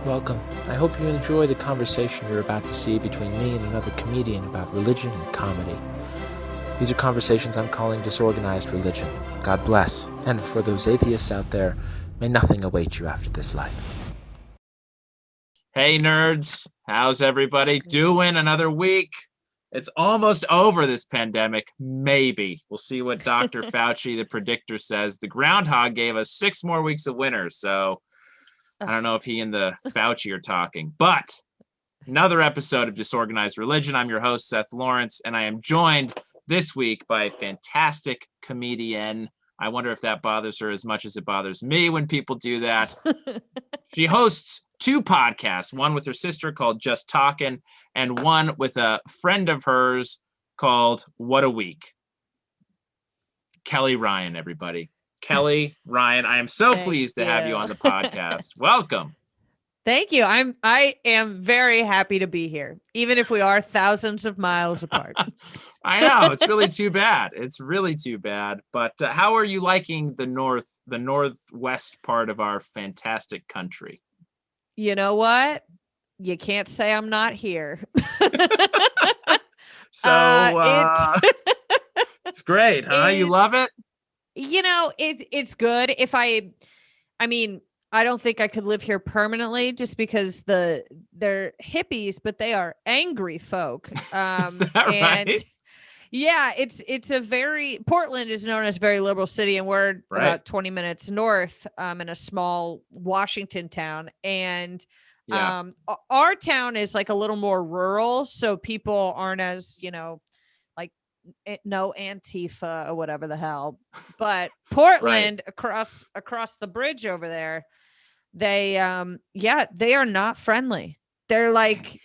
Welcome. I hope you enjoy the conversation you're about to see between me and another comedian about religion and comedy. These are conversations I'm calling disorganized religion. God bless. And for those atheists out there, may nothing await you after this life. Hey, nerds. How's everybody doing? Another week. It's almost over, this pandemic. Maybe. We'll see what Dr. Fauci, the predictor, says. The groundhog gave us 6 more weeks of winter, so I don't know if he and the Fauci are talking. But another episode of Disorganized Religion. I'm your host, Seth Lawrence, and I am joined this week by a fantastic comedian. I wonder if that bothers her as much as it bothers me when people do that. She hosts 2 podcasts, one with her sister called Just Talkin', and one with a friend of hers called What a Week. Kelly Ryan, everybody. Kelly Ryan, I am so pleased to have you on the podcast. Welcome. Thank you. I am very happy to be here, even if we are thousands of miles apart. I know, it's really too bad. It's really too bad. But how are you liking the northwest part of our fantastic country? You know what? You can't say I'm not here. So it's great, huh? You love it? It's good. I mean, I don't think I could live here permanently just because they're hippies, but they are angry folk. Is that right? Yeah, Portland is known as a very liberal city, and we're about 20 minutes north in a small Washington town. And our town is like a little more rural, so people aren't as, like no Antifa or whatever the hell. But Portland across the bridge over there, they are not friendly. They're like,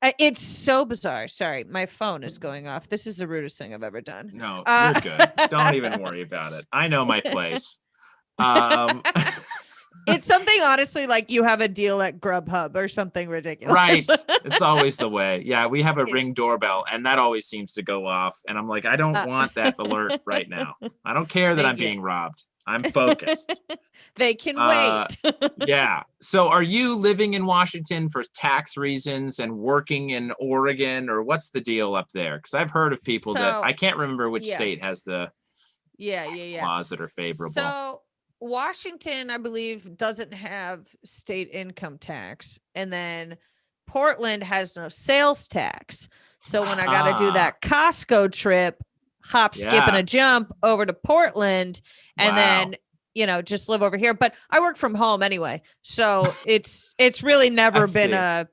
it's so bizarre. Sorry, my phone is going off. This is the rudest thing I've ever done. No, you're good. Don't even worry about it. I know my place. It's something, honestly, like you have a deal at Grubhub or something ridiculous. Right. It's always the way. Yeah, we have a Ring doorbell, and that always seems to go off. And I'm like, I don't want that alert right now. I don't care that I'm being robbed. I'm focused. They can wait. Yeah. So are you living in Washington for tax reasons and working in Oregon, or what's the deal up there? Because I've heard of people that I can't remember which state has the laws that are favorable. So Washington, I believe, doesn't have state income tax. And then Portland has no sales tax. So when I got to do that Costco trip, hop, skip, and a jump over to Portland, and then, just live over here. But I work from home anyway. So it's really never been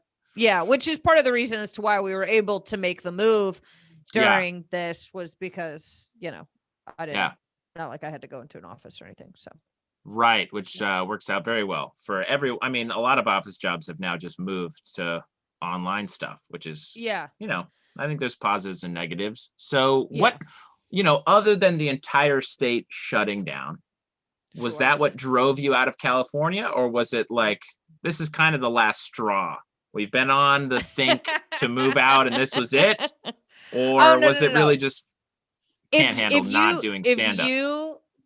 which is part of the reason as to why we were able to make the move during this, was because, I didn't, not like I had to go into an office or anything. So. Right, which works out very well for a lot of office jobs have now just moved to online stuff, which is, I think there's positives and negatives. So what, other than the entire state shutting down, was that what drove you out of California? Or was it like, this is kind of the last straw? We've been on the think to move out and this was it? Or was it really just can't handle not doing stand-up?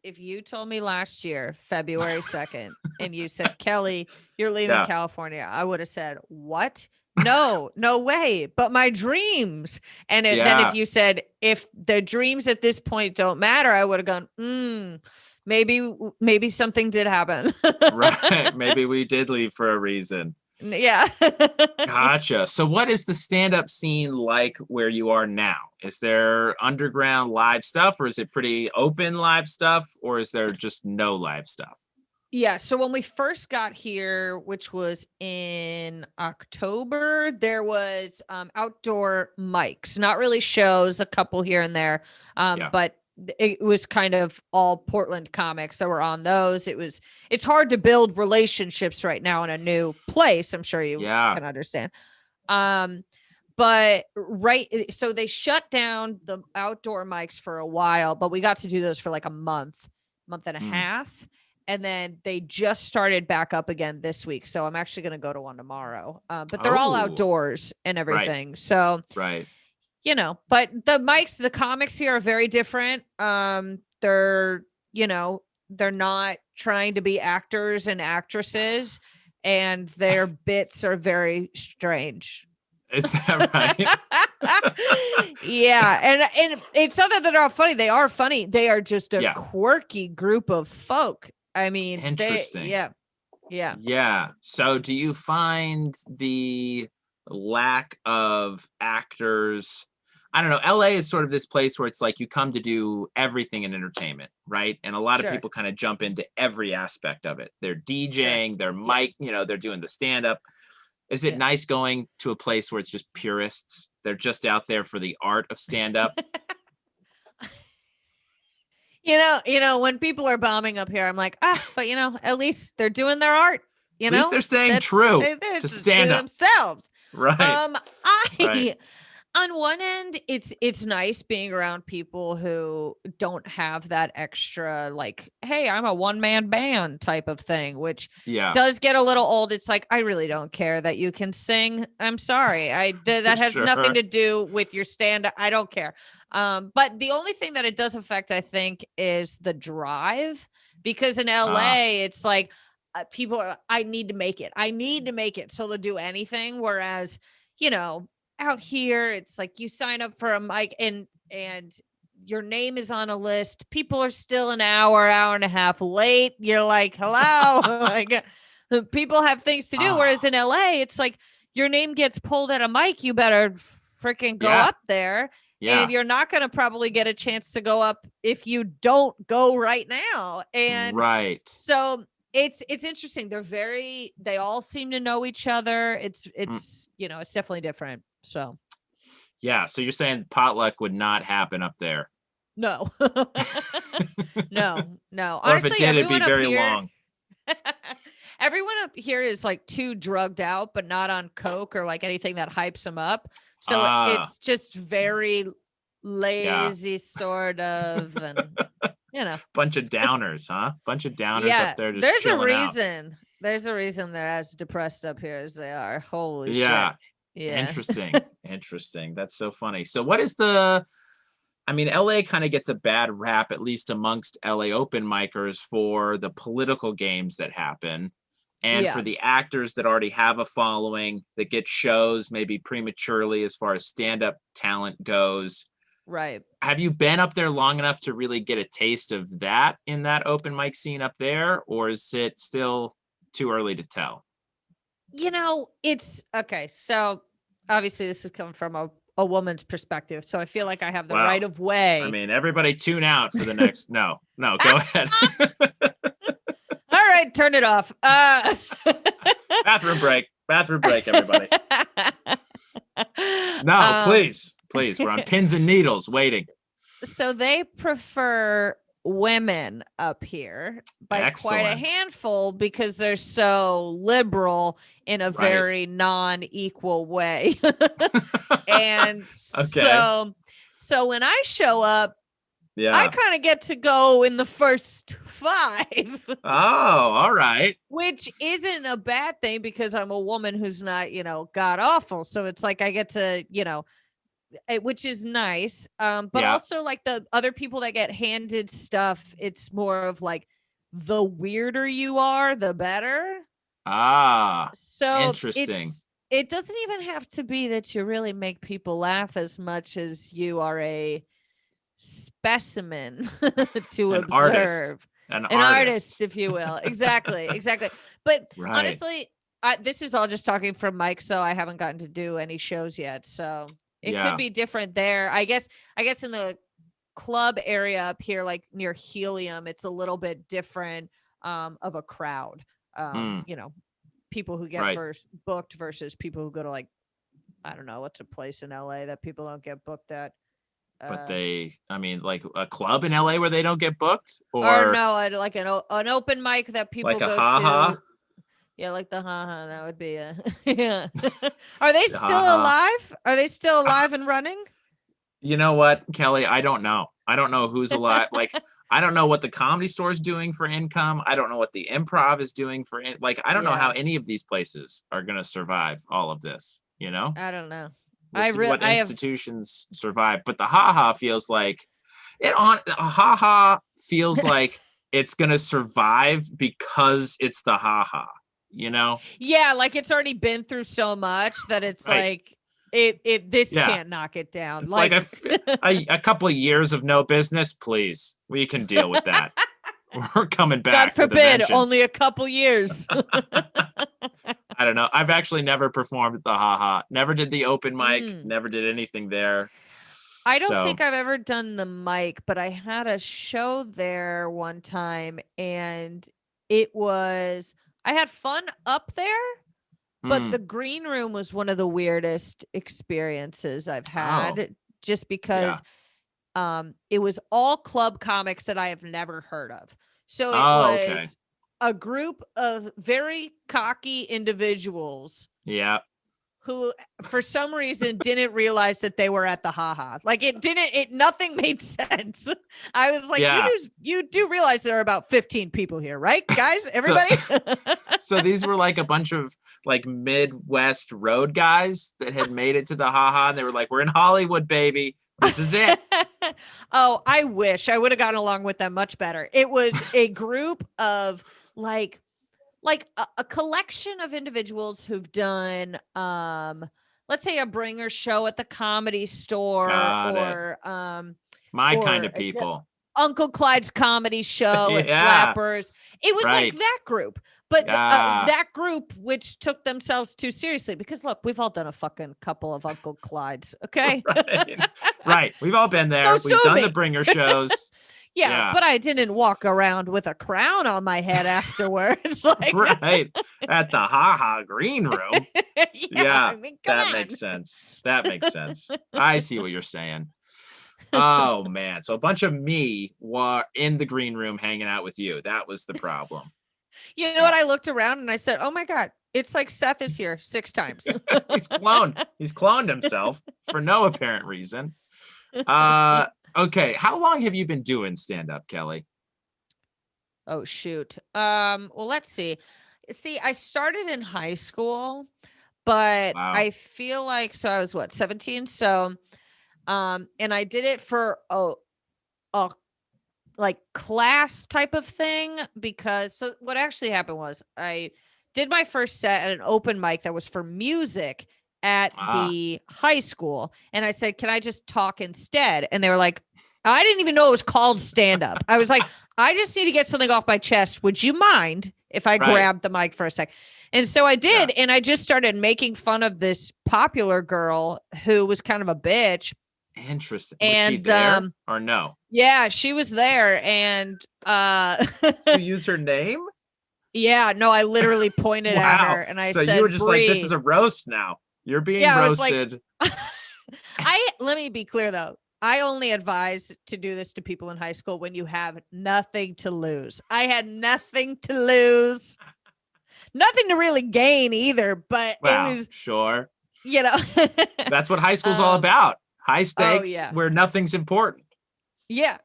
If you told me last year, February 2nd, and you said, Kelly, you're leaving California, I would have said, what? No way. But my dreams. And then if you said, if the dreams at this point don't matter, I would have gone, maybe something did happen. Right. Maybe we did leave for a reason. Yeah. Gotcha. So what is the stand-up scene like where you are now? Is there underground live stuff, or is it pretty open live stuff, or is there just no live stuff? Yeah. So when we first got here, which was in October, there was outdoor mics, not really shows, a couple here and there. But it was kind of all Portland comics that were on those. It's hard to build relationships right now in a new place. I'm sure you can understand. But so they shut down the outdoor mics for a while, but we got to do those for like a month and a half. And then they just started back up again this week. So I'm actually going to go to one tomorrow. But they're all outdoors and everything. So, but the comics here are very different. They're not trying to be actors and actresses. and their bits are very strange. Is that right? Yeah, and it's not that they're not funny. They are funny. They are just a quirky group of folk. I mean, interesting. Yeah. So do you find the lack of actors? I don't know. LA is sort of this place where it's like you come to do everything in entertainment, right? And a lot of people kind of jump into every aspect of it. They're DJing, they're mic, they're doing the stand-up. Is it nice going to a place where it's just purists? They're just out there for the art of stand-up. When people are bombing up here, I'm like, but at least they're doing their art. At least they're staying true to stand up themselves. Right. On one end, it's nice being around people who don't have that extra, like, hey, I'm a one-man band type of thing, which does get a little old. It's like, I really don't care that you can sing. I'm sorry. That has nothing to do with your stand-up. I don't care. But the only thing that it does affect, I think, is the drive, because in LA, it's like people are, I need to make it. So they'll do anything. Whereas, out here, it's like you sign up for a mic and your name is on a list. People are still an hour and a half late. You're like, hello. Like, people have things to do. Whereas in LA, it's like your name gets pulled at a mic. You better freaking go up there. And you're not going to probably get a chance to go up if you don't go right now. And so it's interesting. They all seem to know each other. It's it's definitely different. So so you're saying potluck would not happen up there? No. No. Or honestly, if it did, it'd be very long. Everyone up here is like too drugged out, but not on coke or like anything that hypes them up. So it's just very lazy sort of, and bunch of downers, huh? Bunch of downers up there just there's a reason out. There's a reason they're as depressed up here as they are. Holy shit. Interesting. That's so funny. So what is LA kind of gets a bad rap, at least amongst LA open micers, for the political games that happen and for the actors that already have a following that get shows maybe prematurely as far as stand-up talent goes. Right. Have you been up there long enough to really get a taste of that in that open mic scene up there, or is it still too early to tell? It's okay. So obviously this is coming from a woman's perspective. So I feel like I have the right of way. I mean, everybody tune out for the next. No, go ahead. All right. Turn it off. Bathroom break, everybody. No, please. We're on pins and needles waiting. So they prefer women up here by quite a handful because they're so liberal in a very non-equal way. And so when I show up, I kind of get to go in the first 5. Oh, all right. Which isn't a bad thing because I'm a woman who's not, god awful. So it's like I get to, which is nice. But also like the other people that get handed stuff, it's more of like the weirder you are, the better. So interesting. It doesn't even have to be that you really make people laugh as much as you are a specimen to observe. An artist, if you will. Exactly. But honestly, this is all just talking from Mike, so I haven't gotten to do any shows yet. So it could be different there. I guess in the club area up here, like near Helium, it's a little bit different of a crowd. People who get booked versus people who go to, like, I don't know, what's a place in LA that people don't get booked at. But like a club in LA where they don't get booked, or no, like an open mic that people like go ha-ha? to. Yeah, like the ha-ha. That would be Are they still alive? Are they still alive and running? You know what, Kelly? I don't know. I don't know who's alive. Like, I don't know what the Comedy Store is doing for income. I don't know what the Improv is doing for I don't know how any of these places are going to survive all of this. I don't know. We'll see what institutions survive, but the ha-ha feels like ha-ha feels like it's going to survive because it's the ha-ha. Yeah, like it's already been through so much that it's like this can't knock it down. It's like a couple of years of no business, please. We can deal with that. We're coming back. God forbid, only a couple years. I don't know. I've actually never performed at the Ha. Never did the open mic. Never did anything there. I don't think I've ever done the mic, but I had a show there one time, and I had fun up there, but the green room was one of the weirdest experiences I've had, just because it was all club comics that I have never heard of. So it was a group of very cocky individuals. Yeah. Who for some reason didn't realize that they were at the Ha. Like nothing made sense. I was like, you do realize there are about 15 people here, right? Guys, everybody. So these were like a bunch of like Midwest road guys that had made it to the Ha, and they were like, we're in Hollywood, baby. This is it. Oh, I wish I would have gotten along with them much better. It was a group of like a collection of individuals who've done, let's say a bringer show at the Comedy Store, my kind of people. Uncle Clyde's Comedy Show at Flappers. It was like that group, but that group which took themselves too seriously, because look, we've all done a fucking couple of Uncle Clyde's. Okay. Right. We've all been there. We've done the bringer shows. Yeah, but I didn't walk around with a crown on my head afterwards. Like... Right. At the Ha green room. I mean, that makes sense. That makes sense. I see what you're saying. Oh, man. So a bunch of me were in the green room hanging out with you. That was the problem. You know what? I looked around and I said, oh, my God, it's like Seth is here 6 times. He's cloned himself for no apparent reason. Okay, how long have you been doing stand-up, Kelly? Oh, shoot. Well, let's see. I started in high school, but I feel like, so I was 17? So, and I did it for a like class type of thing, because so what actually happened was I did my first set at an open mic that was for music at the high school, and I said, can I just talk instead? And they were like, I didn't even know it was called stand-up. I was like, I just need to get something off my chest. Would you mind if I grabbed the mic for a sec? And so I did, and I just started making fun of this popular girl who was kind of a bitch. Interesting. Was she there or no? Yeah, she was there, and you use her name? Yeah, no, I literally pointed at her and I said, so you were just like, this is a roast now. You're being roasted. Let me be clear though. I only advise to do this to people in high school when you have nothing to lose. I had nothing to lose, nothing to really gain either, but it was sure. That's what high school's all about. High stakes where nothing's important. Yeah,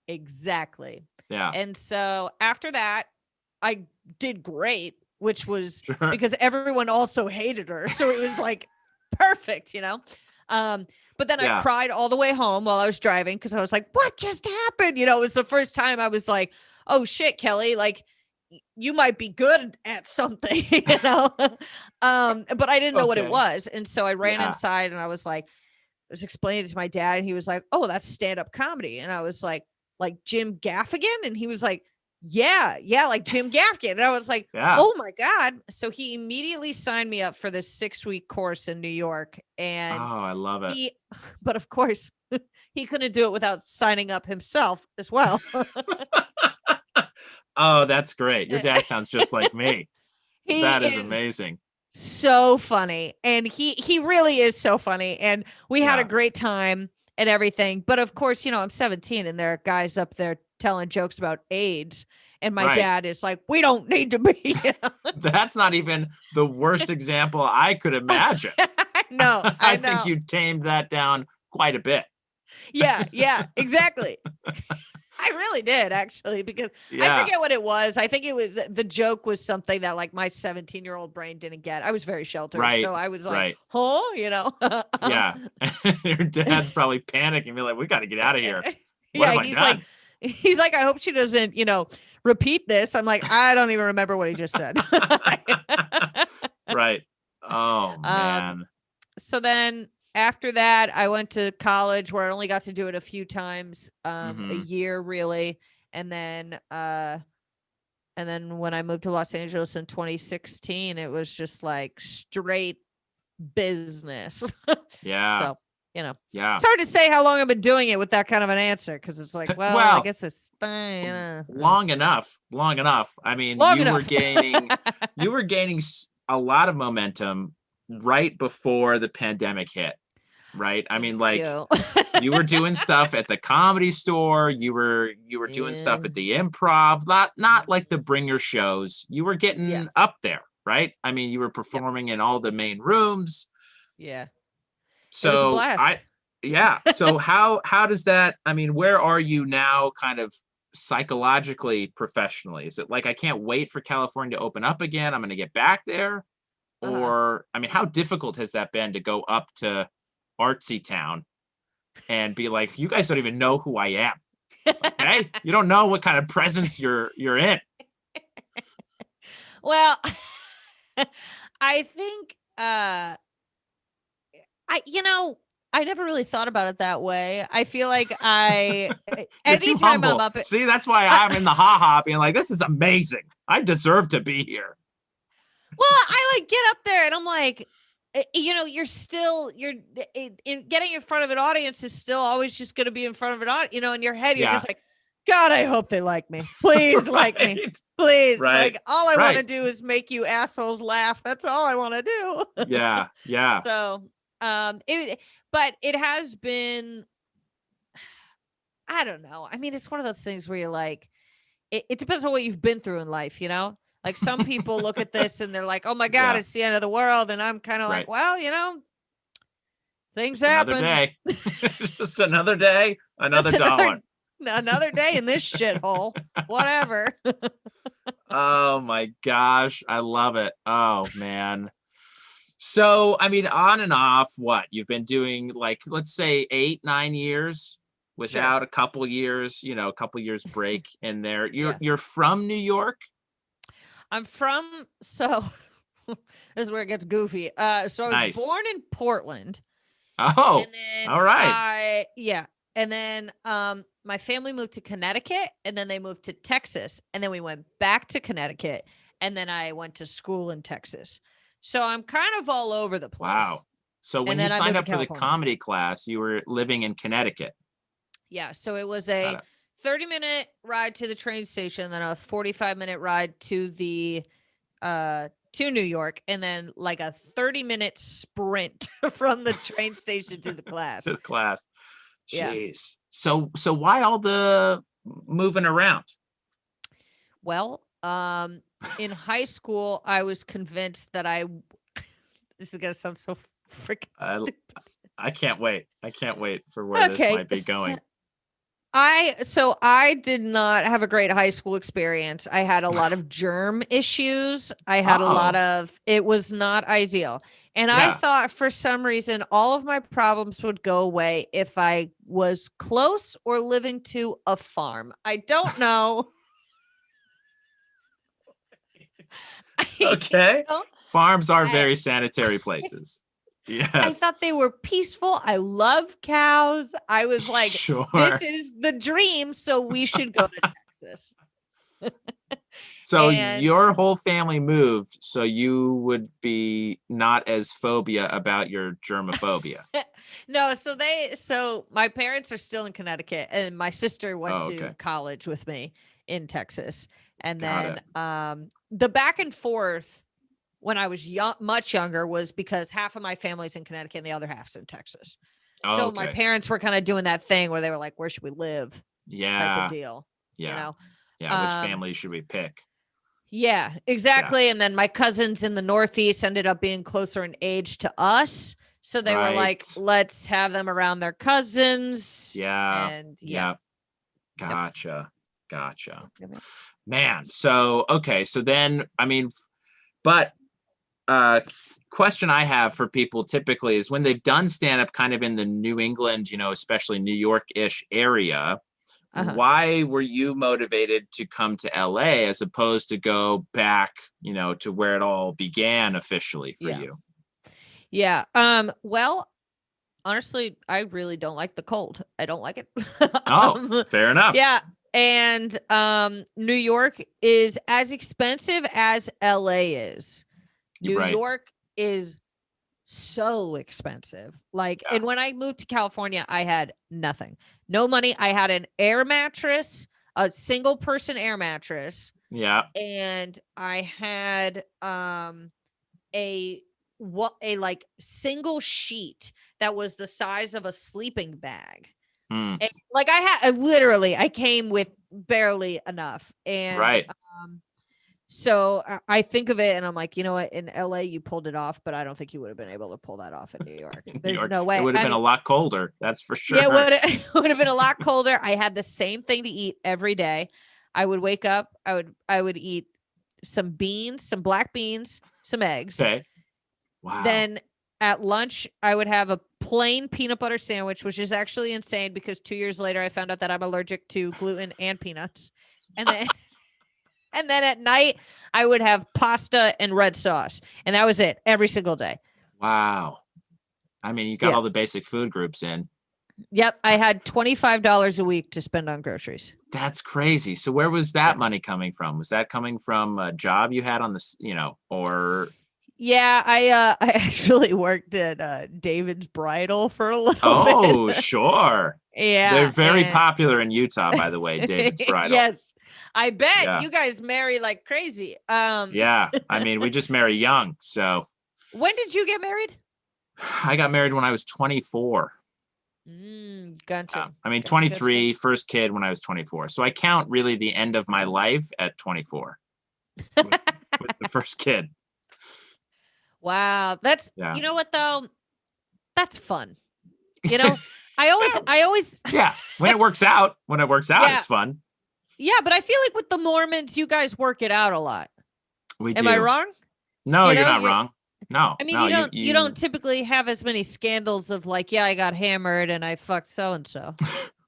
exactly. Yeah. And so after that, I did great, which was because everyone also hated her. So it was like perfect, But then I cried all the way home while I was driving, because I was like, what just happened? It was the first time I was like, oh shit, Kelly, like you might be good at something, but I didn't know what it was. And so I ran inside and I was like, I was explaining it to my dad, and he was like, oh, that's stand-up comedy. And I was like Jim Gaffigan? And he was like, yeah, like Jim Gaffigan. And I was like, oh my God. So he immediately signed me up for this 6-week course in New York. And I love it. But of course, he couldn't do it without signing up himself as well. Oh, that's great. Your dad sounds just like me. That is amazing. So funny. And he really is so funny. And we had a great time and everything. But of course, I'm 17 and there are guys up there telling jokes about AIDS. And my dad is like, we don't need to be. That's not even the worst example I could imagine. No, I think you tamed that down quite a bit. Yeah, exactly. I really did, actually, because I forget what it was. I think it was, the joke was something that like my 17-year-old brain didn't get. I was very sheltered. So I was like, Yeah. Your dad's probably panicking, be like, we got to get out of here. What have I done? Like, he's like, I hope she doesn't, repeat this. I'm like, I don't even remember what he just said. Right. Oh man. So then after that, I went to college where I only got to do it a few times, a year really. And then when I moved to Los Angeles in 2016, it was just like straight business. Yeah. So, yeah, it's hard to say how long I've been doing it with that kind of an answer. Cause it's like, well, I guess it's long enough. I mean, you were gaining a lot of momentum right before the pandemic hit. Right. I mean, like you were doing stuff at the Comedy Store. You were doing stuff at the Improv, not like the bringer shows. You were getting up there. Right. I mean, you were performing in all the main rooms. Yeah. So it was a blast. So how does that, I mean, where are you now kind of psychologically, professionally? Is it like, I can't wait for California to open up again, I'm going to get back there? Or, I mean, how difficult has that been to go up to artsy town and be like, you guys don't even know who I am. Okay. You don't know what kind of presence you're in. Well, I think, I never really thought about it that way. I feel like anytime I'm up, see, that's why I'm in the ha being like, this is amazing. I deserve to be here. Well, I like get up there and I'm like, you're getting in front of an audience is still always just going to be in front of an audience, in your head, you're just like, God, I hope they like me. Please like me. Please. Like all I want to do is make you assholes laugh. That's all I want to do. Yeah. So, but it has been, I don't know. I mean, it's one of those things where you're like, it depends on what you've been through in life, Like some people look at this and they're like, oh my God, it's the end of the world. And I'm kind of like, well, things happen. Another day. Just another day, another dollar. Another day in this shithole. Whatever. Oh my gosh. I love it. Oh man. So, I mean, on and off, what you've been doing, like, let's say 8-9 years without a couple years, a couple years break in there. You're from New York? I'm from, so this is where it gets goofy. So I was born in Portland. Oh, all right. And then my family moved to Connecticut, and then they moved to Texas, and then we went back to Connecticut, and then I went to school in Texas. So I'm kind of all over the place. Wow. So when you signed up for the comedy class, you were living in Connecticut. Yeah. So it was a 30-minute ride to the train station, then a 45-minute ride to the to New York, and then like a 30-minute sprint from the train station to the class. To the class. Jeez. Yeah. So why all the moving around? Well, in high school, I was convinced that this is gonna sound so freaking stupid. I can't wait. I can't wait for where this might be going. So I did not have a great high school experience. I had a lot of germ issues. I had it was not ideal. And I thought for some reason, all of my problems would go away if I was close or living to a farm. I don't know. Okay. Farms are very sanitary places. Yes. I thought they were peaceful. I love cows. I was like, this is the dream. So we should go to Texas. So your whole family moved, so you would be not as phobia about your germophobia. No, so my parents are still in Connecticut, and my sister went to college with me in Texas. And then the back and forth when I was much younger was because half of my family's in Connecticut and the other half's in Texas. So my parents were kind of doing that thing where they were like, where should we live? Type of deal. Yeah. Which family should we pick? Yeah, exactly. And then my cousins in the Northeast ended up being closer in age to us. So they were like, let's have them around their cousins. Yeah. And Gotcha. Man. So, so then, I mean, but question I have for people typically is when they've done stand-up kind of in the New England, especially New York-ish area, why were you motivated to come to LA as opposed to go back, to where it all began officially for you? Yeah. Well, honestly, I really don't like the cold. I don't like it. Fair enough. Yeah. And New York is as expensive as LA is. New York is so expensive. And when I moved to California, I had nothing. No money. I had an air mattress, a single person air mattress. Yeah. And I had a like single sheet that was the size of a sleeping bag. And, like I came with barely enough. And so I think of it and I'm like, you know what, in LA you pulled it off, but I don't think you would have been able to pull that off in New York. There's no way. It would have been a lot colder, that's for sure. Yeah, it would have been a lot colder. I had the same thing to eat every day. I would wake up, I would eat some beans, some black beans, some eggs. Okay. Wow. Then at lunch, I would have a plain peanut butter sandwich, which is actually insane because 2 years later, I found out that I'm allergic to gluten and peanuts. And then, and then at night, I would have pasta and red sauce. And that was it every single day. Wow. I mean, you got all the basic food groups in. Yep. I had $25 a week to spend on groceries. That's crazy. So where was that money coming from? Was that coming from a job you had on this, or... Yeah, I actually worked at David's Bridal for a little bit. Oh, sure. Yeah. They're very popular in Utah, by the way, David's Bridal. Yes. I bet you guys marry like crazy. Yeah. I mean, we just marry young, so. When did you get married? I got married when I was 24. Gotcha. I mean, 23, first kid when I was 24. So I count really the end of my life at 24 with the first kid. Wow. That's, you know what though? That's fun. I always. Yeah. When it works out, it's fun. Yeah. But I feel like with the Mormons, you guys work it out a lot. Am I wrong? No, you're not wrong. No. I mean, you don't typically have as many scandals of like, I got hammered and I fucked so-and-so.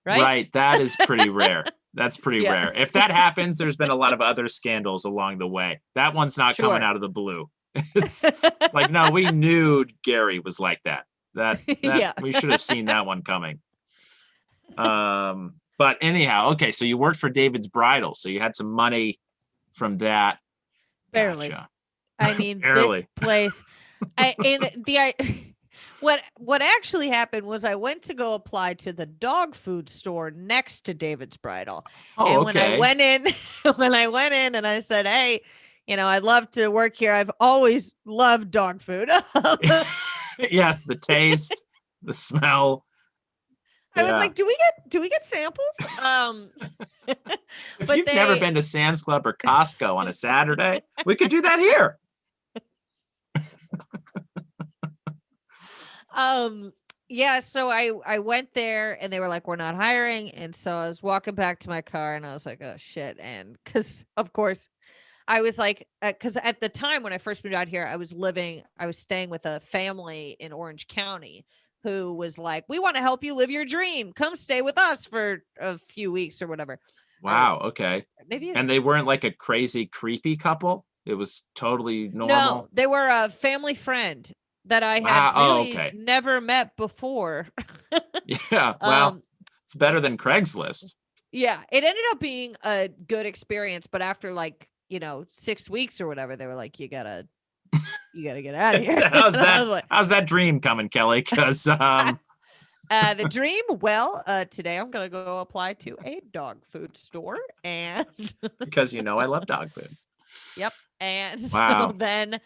Right. Right. That is pretty rare. That's pretty rare. If that happens, there's been a lot of other scandals along the way. That one's not coming out of the blue. It's like, no, we knew Gary was like that. We should have seen that one coming. But anyhow, okay. So you worked for David's Bridal. So you had some money from that. Barely. Gotcha. I mean, this place, what actually happened was I went to go apply to the dog food store next to David's Bridal. And when I went in and I said, hey, I'd love to work here. I've always loved dog food. Yes. The taste, the smell. I was like, do we get samples? If you've never been to Sam's Club or Costco on a Saturday, we could do that here. Yeah, so I went there and they were like, we're not hiring. And so I was walking back to my car and I was like, oh shit. And because of course I was like, because at the time when I first moved out here, I was staying with a family in Orange County who was like, we want to help you live your dream. Come stay with us for a few weeks or whatever. Wow. Okay. And they weren't like a crazy, creepy couple. It was totally normal. No, they were a family friend that I had never met before. Yeah. Well, it's better than Craigslist. Yeah. It ended up being a good experience. But after 6 weeks or whatever, they were like, you gotta get out of here. How's that dream coming, Kelly? Because the dream, today I'm gonna go apply to a dog food store and because I love dog food. Yep. And so then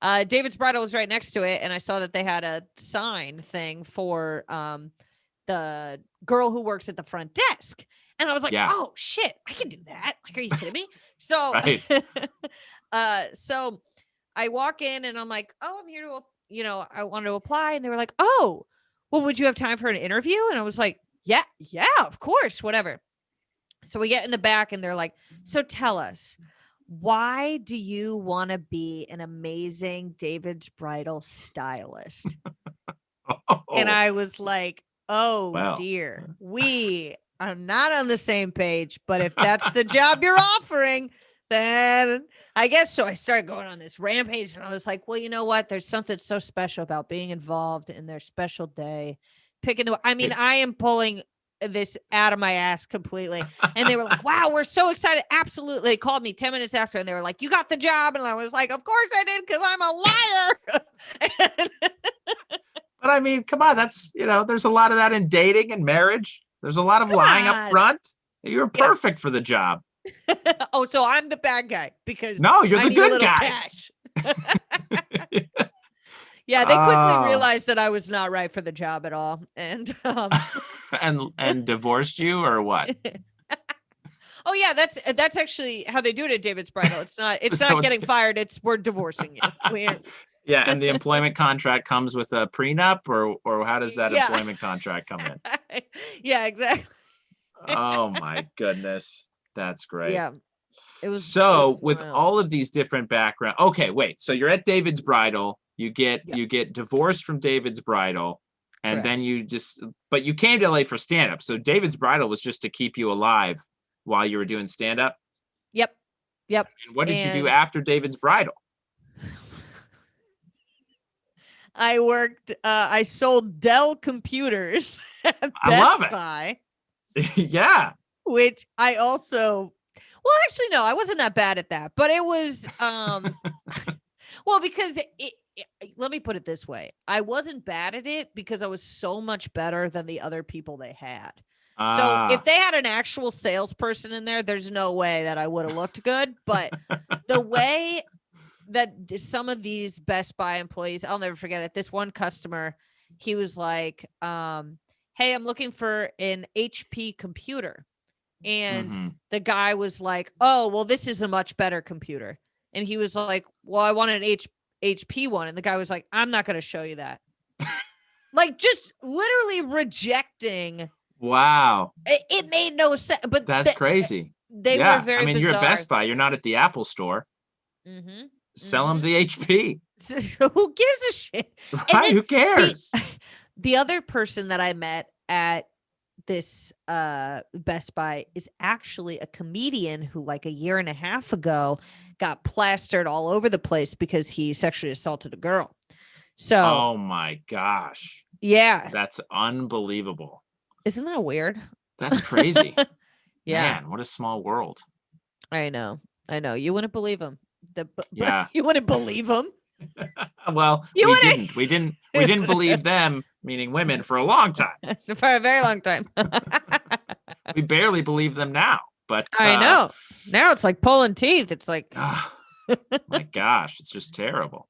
David's Bridal was right next to it, and I saw that they had a sign thing for the girl who works at the front desk. And I was like, oh shit, I can do that. Like, are you kidding me? So so I walk in and I'm like, oh, I'm here to, I wanted to apply. And they were like, oh, well, would you have time for an interview? And I was like, yeah, of course, whatever. So we get in the back and they're like, so tell us, why do you want to be an amazing David's Bridal stylist? And I was like, oh dear, we I'm not on the same page, but if that's the job you're offering, then I guess so. I started going on this rampage and I was like, well, you know what? There's something so special about being involved in their special day. I am pulling this out of my ass completely. And they were like, wow, we're so excited. Absolutely. They called me 10 minutes after and they were like, you got the job. And I was like, of course I did, because I'm a liar. But I mean, come on, that's, there's a lot of that in dating and marriage. There's a lot of lying up front. You're perfect for the job. Oh, so I'm the bad guy because no, you're the good guy. Cash. Yeah, they quickly realized that I was not right for the job at all, and and divorced you or what? Oh yeah, that's actually how they do it at David's Bridal. It's not getting fired. It's we're divorcing you. Yeah, and the employment contract comes with a prenup, or how does that employment contract come in? Yeah, exactly. Oh my goodness, that's great. Yeah, it was. So with all of these different backgrounds, okay, wait. So you're at David's Bridal. You get divorced from David's Bridal, and then but you came to LA for stand-up. So David's Bridal was just to keep you alive while you were doing stand-up. Yep. And what did you do after David's Bridal? I worked. I sold Dell computers at Best Buy. Yeah. Which I also. Well, actually, no, I wasn't that bad at that, but it was. Well, because let me put it this way. I wasn't bad at it because I was so much better than the other people they had. So if they had an actual salesperson in there, there's no way that I would have looked good. But the way that some of these Best Buy employees, I'll never forget it. This one customer, he was like, hey, I'm looking for an HP computer. And the guy was like, oh, well, this is a much better computer. And he was like, well, I want an HP one. And the guy was like, I'm not going to show you that. Like, just literally rejecting. Wow. It made no sense. But that's crazy. They were very I mean, bizarre. You're at Best Buy. You're not at the Apple store. Sell them the HP. So who gives a shit? Right? Who cares? The other person that I met at this Best Buy is actually a comedian who, like, a year and a half ago got plastered all over the place because he sexually assaulted a girl. So oh my gosh. Yeah. That's unbelievable. Isn't that weird? That's crazy. Yeah. Man, what a small world. I know. You wouldn't believe him. Yeah. You wouldn't believe him. Well, we didn't believe them, meaning women, for a long time. For a very long time. We barely believe them now, but I know. Now it's like pulling teeth. It's like, my gosh, it's just terrible.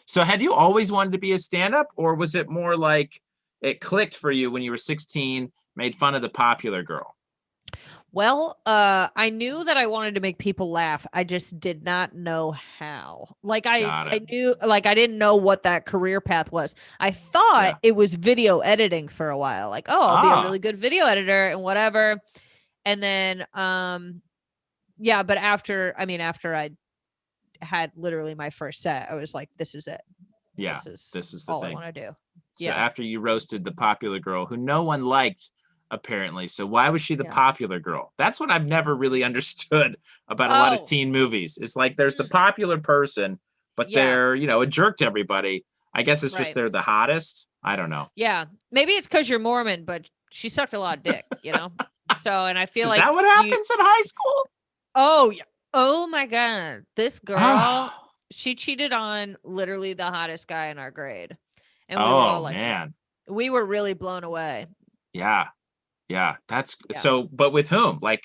So had you always wanted to be a stand-up, or was it more like it clicked for you when you were 16, made fun of the popular girl? Well, I knew that I wanted to make people laugh. I just did not know how. Like I knew, like, I didn't know what that career path was. I thought it was video editing for a while. Like, oh, I'll be a really good video editor and whatever. And then, but after I had literally my first set, I was like, this is it. Yeah, this is the all thing I want to do. So after you roasted the popular girl who no one liked, apparently. So why was she the popular girl? That's what I've never really understood about a lot of teen movies. It's like there's the popular person, but they're, a jerk to everybody. I guess it's just they're the hottest. I don't know. Yeah. Maybe it's because you're Mormon, but she sucked a lot of dick, So, and I feel like. Is that what happens in high school? Oh, yeah. Oh, my God. This girl, she cheated on literally the hottest guy in our grade. And we were all like, man. We were really blown away. Yeah. That's so, but with whom? Like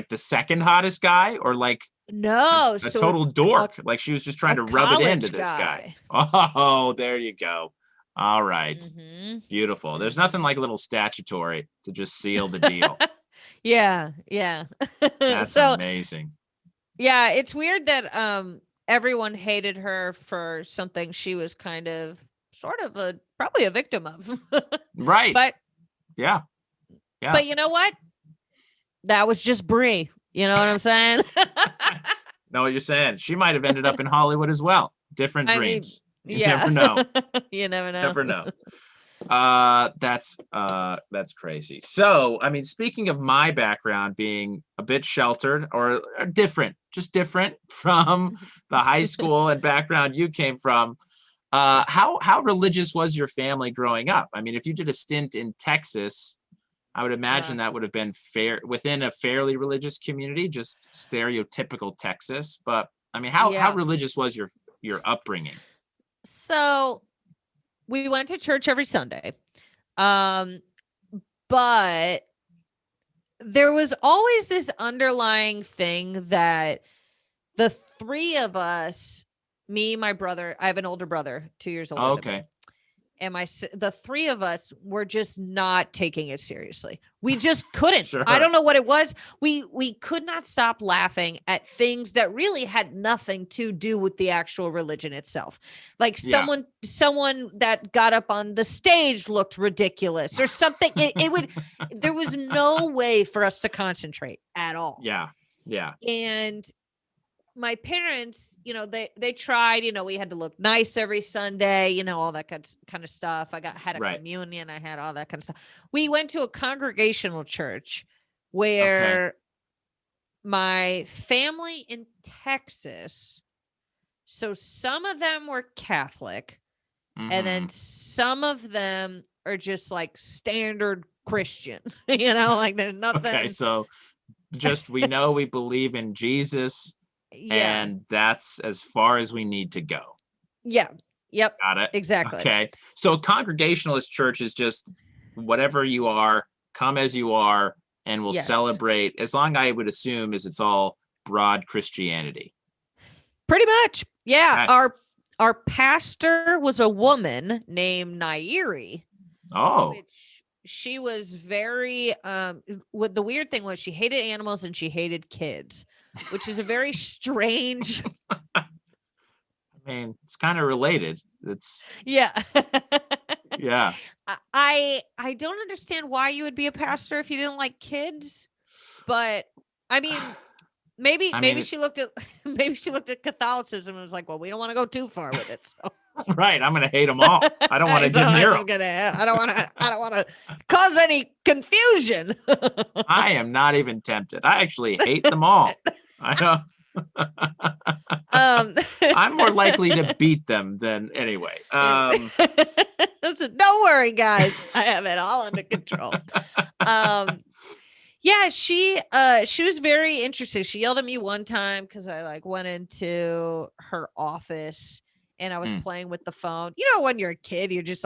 the second hottest guy, or like no, a total dork? Like she was just trying to rub it into this guy. Oh, there you go. All right. Beautiful. There's nothing like a little statutory to just seal the deal. Yeah. That's amazing. Yeah, it's weird that everyone hated her for something she was kind of sort of probably a victim of. Right. But yeah. But you know what? That was just Brie. You know what I'm saying? Know what you're saying? She might have ended up in Hollywood as well. Different dreams. You never know. You never know. Never know. That's crazy. So, I mean, speaking of my background being a bit sheltered or different, just different from the high school and background you came from, how religious was your family growing up? I mean, if you did a stint in Texas, I would imagine that would have been within a fairly religious community, just stereotypical Texas. But I mean, how religious was your upbringing? So we went to church every Sunday. But there was always this underlying thing that the three of us, me, my brother, I have an older brother, 2 years older than me. And the three of us were just not taking it seriously. We just couldn't. Sure. I don't know what it was. We could not stop laughing at things that really had nothing to do with the actual religion itself. Like someone that got up on the stage looked ridiculous or something. There was no way for us to concentrate at all. Yeah. Yeah. And my parents, they tried, we had to look nice every Sunday, all that kind of stuff. I had a communion. I had all that kind of stuff. We went to a congregational church where my family in Texas, so some of them were Catholic and then some of them are just like standard Christian, like there's nothing. Okay. So just, we know we believe in Jesus. Yeah. And that's as far as we need to go. Yeah. Yep. Got it. Exactly. Okay. So Congregationalist church is just whatever you are, come as you are, and we'll celebrate, as long I would assume is it's all broad Christianity. Pretty much. Yeah. Okay. Our pastor was a woman named Nairi. Oh. Which she was very, what the weird thing was, she hated animals and she hated kids, which is a very strange. I mean, it's kind of related. It's yeah. I don't understand why you would be a pastor if you didn't like kids, but I mean, maybe she looked at Catholicism and was like, well, we don't want to go too far with it. So. Right, I'm gonna hate them all. I don't want to get near them. I don't want to cause any confusion. I am not even tempted. I actually hate them all. I know. I'm more likely to beat them than anyway. Listen, don't worry, guys. I have it all under control. Yeah, she was very interesting. She yelled at me one time because I went into her office and I was playing with the phone. When you're a kid, you're just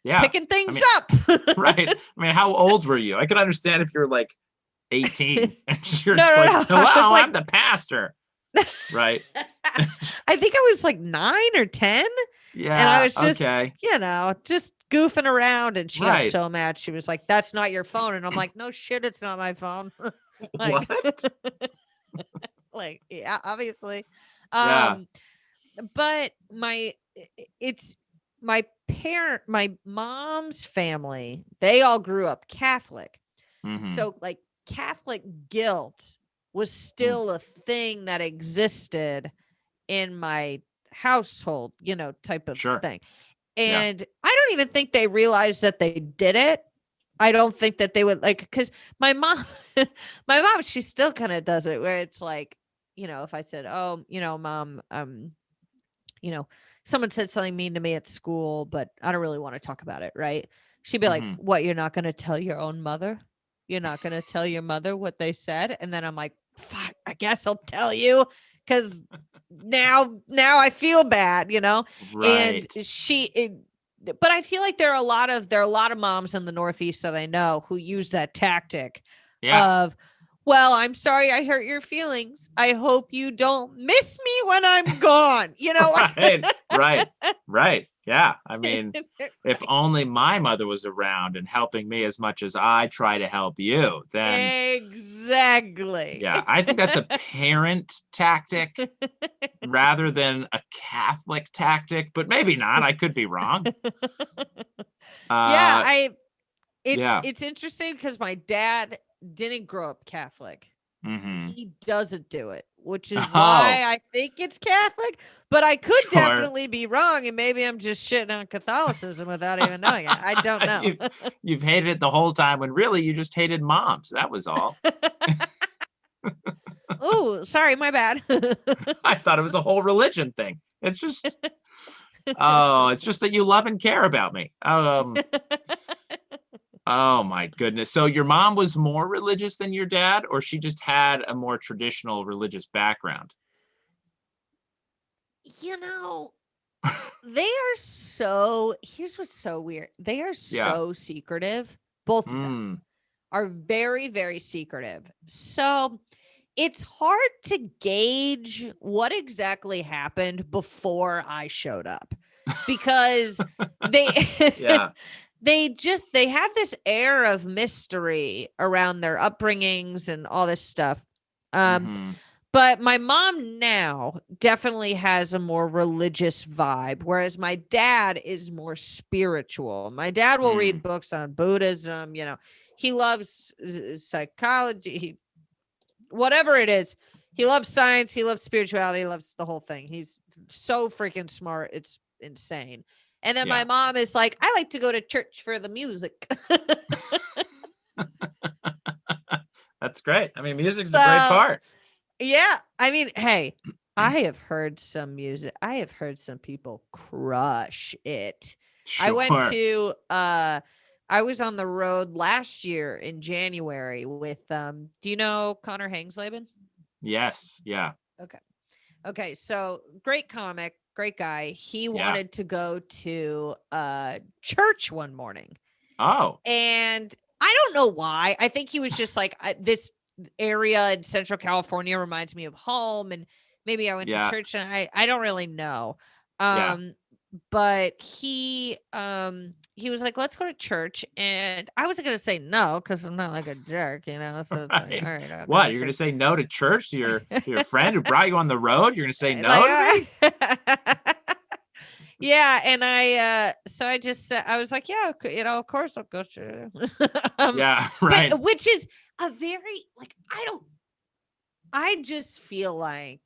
picking things up. Right. I mean, how old were you? I could understand if you're 18 and you're hello, I'm the pastor. Right. I think I was 9 or 10. Yeah. And I was just, just goofing around. And she got so mad. She was like, that's not your phone. And I'm like, no shit, it's not my phone. What? Yeah, obviously. But my mom's family, they all grew up Catholic. Mm-hmm. So Catholic guilt was still a thing that existed in my household, type of thing. And I don't even think they realized that they did it. I don't think that they would because my mom, she still kind of does it where it's if I said, oh, mom, someone said something mean to me at school, but I don't really want to talk about it. Right. She'd be like, what, you're not going to tell your own mother? You're not going to tell your mother what they said? And then I'm like, fuck, I guess I'll tell you. Cause now I feel bad, Right. And but I feel like there are a lot of moms in the Northeast that I know who use that tactic of, well, I'm sorry I hurt your feelings. I hope you don't miss me when I'm gone. Right. Yeah. I mean, if only my mother was around and helping me as much as I try to help you, then. Exactly. Yeah. I think that's a parent tactic rather than a Catholic tactic, but maybe not. I could be wrong. It's interesting because my dad didn't grow up Catholic. Mm-hmm. He doesn't do it. which is why I think it's Catholic, but I could Sure. definitely be wrong, and maybe I'm just shitting on Catholicism without even knowing it. I don't know. You've hated it the whole time when really you just hated moms. That was all. Oh, sorry, my bad. I thought it was a whole religion thing. It's just, it's just that you love and care about me. Oh my goodness. So your mom was more religious than your dad, or she just had a more traditional religious background? You know, they are so, here's what's so weird. They are so secretive. Both of them are very, very secretive. So it's hard to gauge what exactly happened before I showed up, because they they have this air of mystery around their upbringings and all this stuff. But my mom now definitely has a more religious vibe, whereas my dad is more spiritual. My dad will read books on Buddhism. He loves psychology, whatever it is. He loves science. He loves spirituality. He loves the whole thing. He's so freaking smart. It's insane. And then my mom is like, I like to go to church for the music. That's great. I mean, music's a great part. Yeah. I mean, hey, I have heard some music. I have heard some people crush it. Sure. I went to, I was on the road last year in January with, do you know Connor Hangsleben? Yes. Yeah. Okay. So great comic, great guy. He wanted to go to church one morning. Oh. And I don't know why. I think he was just like, this area in Central California reminds me of home, and maybe I went to church, and I don't really know. But he was like, let's go to church, and I wasn't gonna say no because I'm not like a jerk, So it's like, all right. What, you're gonna say no to church to your friend who brought you on the road? You're gonna say no to me? Yeah, and so I just said, I was like, yeah, of course I'll go to. Yeah, right. But, which is a very, like, I just feel like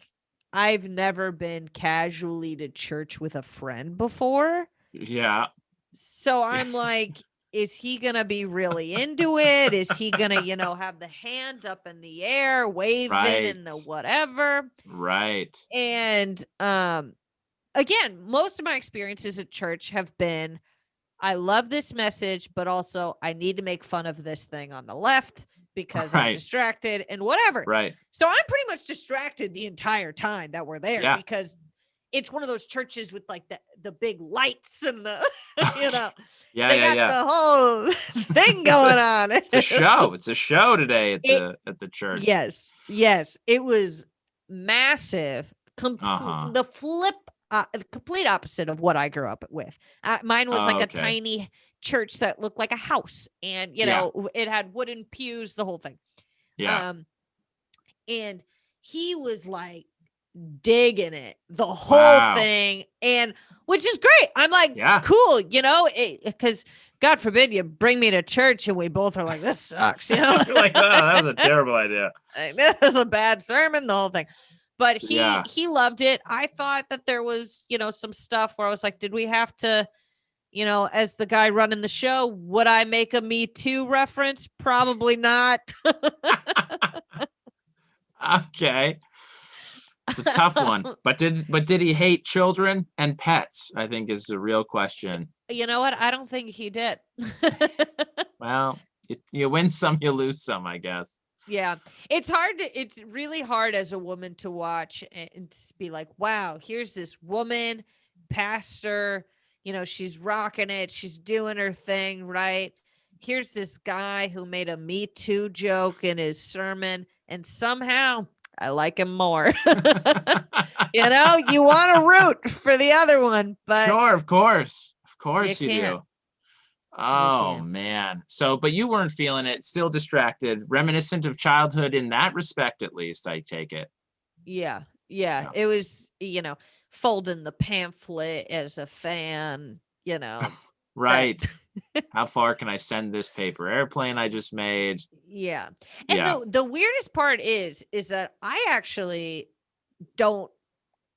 I've never been casually to church with a friend before. Yeah. So I'm like, is he gonna be really into it? Is he gonna, have the hand up in the air, waving and the whatever? Right. And again, most of my experiences at church have been, I love this message, but also I need to make fun of this thing on the left because I'm distracted and whatever. Right. So I'm pretty much distracted the entire time that we're there because it's one of those churches with like the big lights and the, they got the whole thing going on. It's a show. It's a show today at the church. Yes. It was massive. The complete opposite of what I grew up with. Mine was like a tiny church that looked like a house, and it had wooden pews, the whole thing. And he was like digging it, the whole thing, and which is great. I'm like, cool, because God forbid you bring me to church and we both are like, this sucks, You're like, oh, that was a terrible idea. This is a bad sermon, the whole thing. But he loved it. I thought that there was, some stuff where I was like, did we have to, as the guy running the show, would I make a Me Too reference? Probably not. Okay. It's a tough one. But did he hate children and pets? I think is the real question. You know what? I don't think he did. Well, you win some, you lose some, I guess. Yeah, it's really hard as a woman to watch and to be like, wow, here's this woman, pastor, she's rocking it. She's doing her thing, right? Here's this guy who made a Me Too joke in his sermon, and somehow I like him more. You want to root for the other one, but sure, of course you do. Oh man. So, but you weren't feeling it, still distracted, reminiscent of childhood in that respect, at least, I take it. Yeah. It was, folding the pamphlet as a fan, Right. How far can I send this paper airplane I just made? Yeah. And the weirdest part is that I actually don't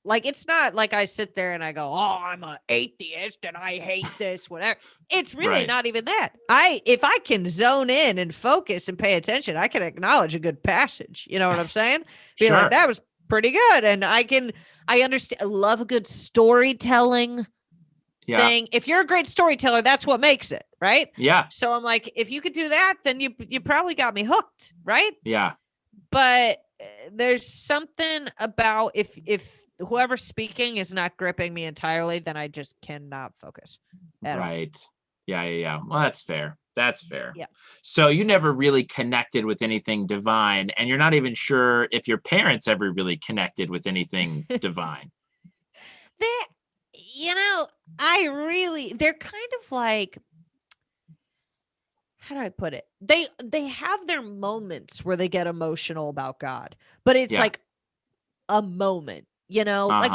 like, it's not like I sit there and I go, oh, I'm an atheist and I hate this, whatever. It's really not even that. If I can zone in and focus and pay attention, I can acknowledge a good passage. You know what I'm saying? Be like, that was pretty good. And I understand. I love a good storytelling thing. If you're a great storyteller, that's what makes it, right? Yeah. So I'm like, if you could do that, then you probably got me hooked, right? Yeah. But there's something about if whoever's speaking is not gripping me entirely, then I just cannot focus at all. Yeah. Well, that's fair. Yeah. So you never really connected with anything divine, and you're not even sure if your parents ever really connected with anything divine. They're kind of like, how do I put it? They have their moments where they get emotional about God, but it's like a moment, like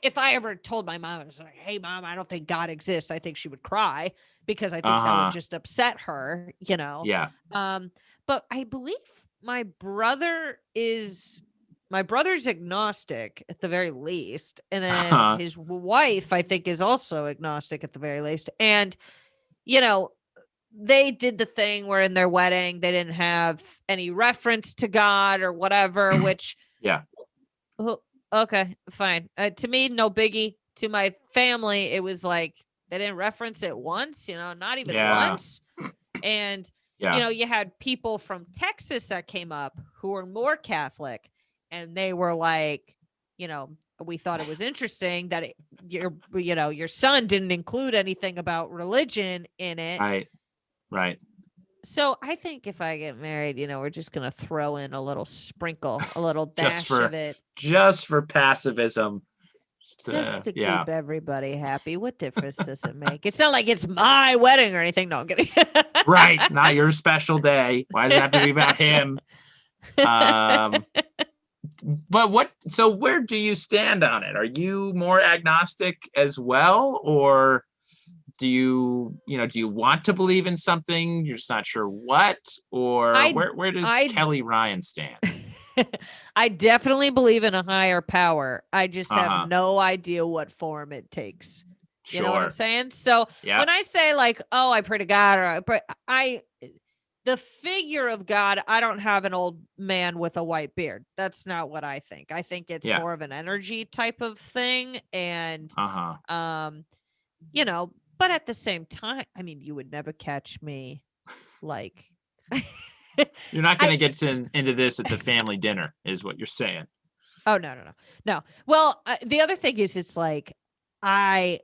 if I ever told my mom, I was like, hey mom, I don't think God exists, I think she would cry because I think that would just upset her, Yeah. but I believe my brother's agnostic at the very least, and then his wife I think is also agnostic at the very least, and they did the thing where in their wedding they didn't have any reference to God or whatever, which okay, fine. To me, no biggie. To my family, it was like they didn't reference it once, not even once. And, you had people from Texas that came up who were more Catholic, and they were like, we thought it was interesting that your son didn't include anything about religion in it. Right. So I think if I get married, we're just going to throw in a little sprinkle, a little dash of it. Just for passivism. Just to keep everybody happy. What difference does it make? It's not like it's my wedding or anything. No, I'm kidding. Right. Not your special day. Why does it have to be about him? But so where do you stand on it? Are you more agnostic as well? Or do you want to believe in something? You're just not sure what? Or where does Kelly Ryan stand? I definitely believe in a higher power. I just have no idea what form it takes. You know what I'm saying? So when I say like, oh, I pray to God, or the figure of God, I don't have an old man with a white beard. That's not what I think. I think it's more of an energy type of thing. And, but at the same time, I mean, you would never catch me like... You're not going to get into this at the family dinner, is what you're saying. Oh, no. Well, the other thing is, it's like, I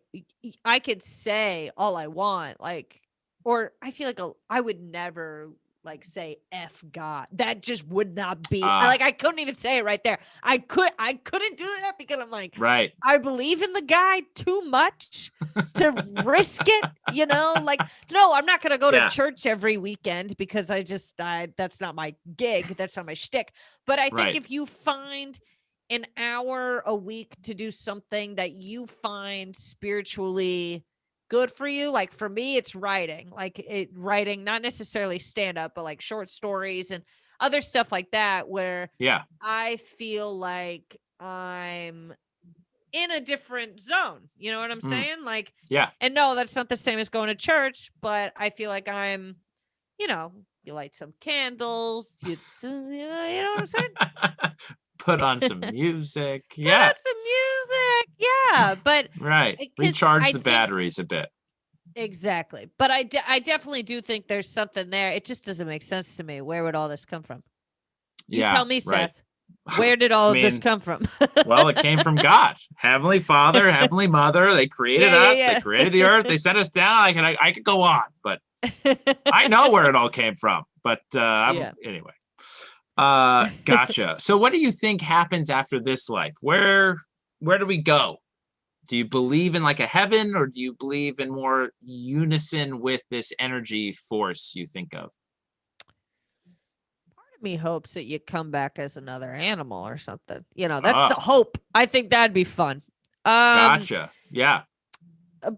could say all I want, like, or I feel like I would never like say F God. That just would not be like, I couldn't even say it right there. I couldn't do that because I'm like, I believe in the guy too much to risk it, like, no, I'm not going to go to church every weekend because that's not my gig. That's not my shtick. But I think if you find an hour a week to do something that you find spiritually good for you, like for me, it's writing, writing, not necessarily stand up, but like short stories and other stuff like that, where I feel like I'm in a different zone. You know what I'm saying? Like, and no, that's not the same as going to church, but I feel like I'm, you light some candles, you know what I'm saying? Put on some music. But recharge the batteries a bit. Exactly. But I definitely do think there's something there. It just doesn't make sense to me. Where would all this come from? You tell me, Seth. Where did all of this come from? Well, it came from God. Heavenly Father, Heavenly Mother. They created us. They created the earth. They set us down. I could go on, but I know where it all came from. But anyway. Gotcha. So what do you think happens after this life? Where do we go? Do you believe in like a heaven, or do you believe in more unison with this energy force you think of? Part of me hopes that you come back as another animal or something. That's the hope. I think that'd be fun. Gotcha. Yeah.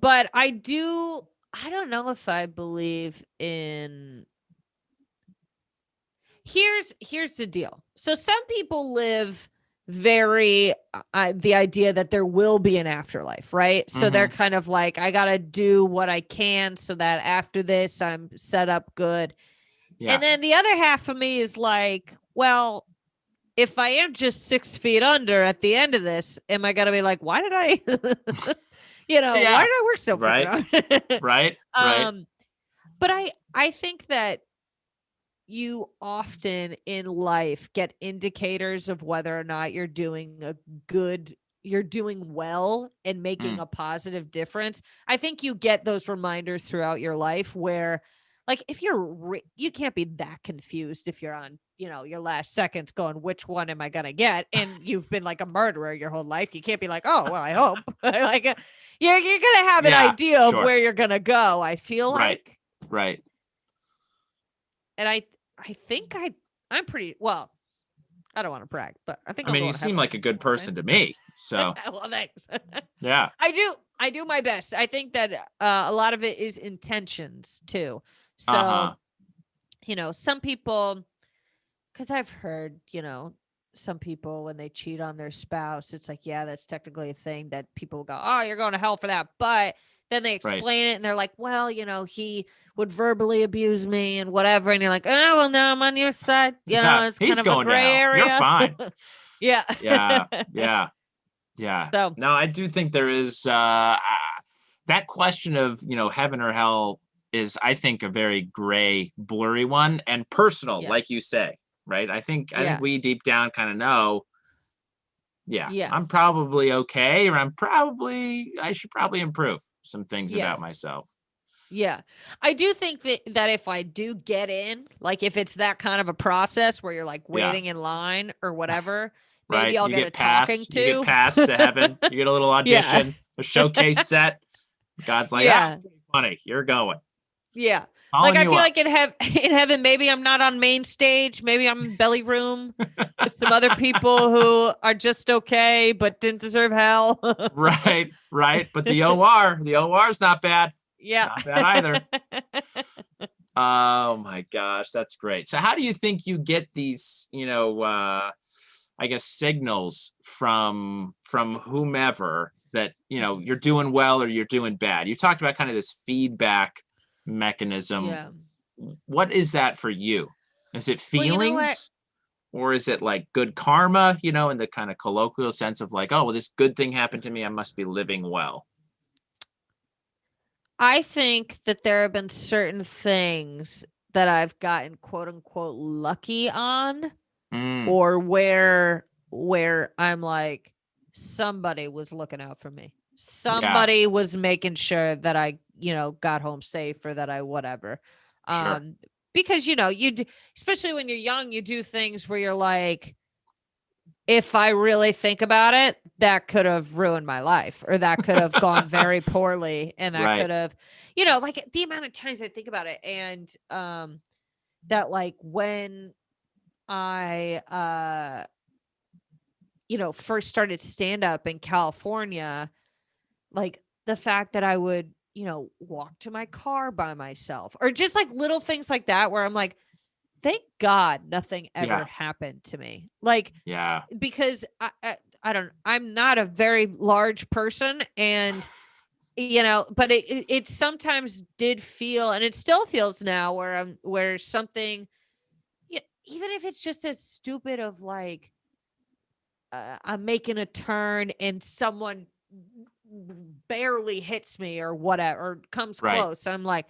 But I do I don't know if I believe in. Here's the deal. So some people live very the idea that there will be an afterlife, right? So they're kind of like, I gotta do what I can so that after this I'm set up good. Yeah. And then the other half of me is like, well, if I am just 6 feet under at the end of this, am I gonna be like, why did I why did I work so right? Right. But I think that you often in life get indicators of whether or not you're doing well and making a positive difference. I think you get those reminders throughout your life where, like, if you can't be that confused if you're on, your last seconds going, which one am I going to get? And you've been like a murderer your whole life. You can't be like, oh, well, I hope. Like, you're going to have an idea of where you're going to go. I feel like. Right. And I think I'm pretty well. I don't want to brag, but I think. I mean, you seem like a good person to me. So. Well, thanks. Yeah. I do my best. I think that a lot of it is intentions too. So, some people, because I've heard, some people when they cheat on their spouse, it's like, yeah, that's technically a thing that people go, oh, you're going to hell for that, but. Then they explain it and they're like, well, he would verbally abuse me and whatever. And you're like, oh, well, no, I'm on your side. It's kind of a gray area. You're fine. Yeah. Yeah. So, no, I do think there is that question of, heaven or hell is, I think, a very gray, blurry one and personal, like you say, right? I think we deep down kind of know. Yeah. I'm probably okay, or I should probably improve some things about myself. Yeah. I do think that if I do get in, like if it's that kind of a process where you're like waiting in line or whatever, maybe I'll get a talking to. You get passed to heaven. You get a little audition, a showcase set. God's like, funny, you're going. Yeah. Like I feel like in heaven, maybe I'm not on main stage. Maybe I'm in belly room with some other people who are just okay, but didn't deserve hell. Right. But the OR is not bad. Yeah. Not bad either. Oh my gosh, that's great. So how do you think you get these, I guess signals from whomever that, you're doing well or you're doing bad? You talked about kind of this feedback mechanism. Yeah. What is that for you? Is it feelings, or is it like good karma, in the kind of colloquial sense of like, oh, well, this good thing happened to me, I must be living well? I think that there have been certain things that I've gotten quote unquote lucky on, or where I'm like, somebody was looking out for me. Somebody was making sure that I, got home safe, or that I whatever. Sure. Because, especially when you're young, you do things where you're like, if I really think about it, that could have ruined my life, or that could have gone very poorly. And that could have, like the amount of times I think about it. And that like when I, first started stand up in California, like the fact that I would, walk to my car by myself, or just like little things like that, where I'm like, thank God nothing ever happened to me. Like, because I'm not a very large person, and, but it sometimes did feel, and it still feels now, where something, even if it's just as stupid of like, I'm making a turn and someone barely hits me or whatever, or comes close. I'm like,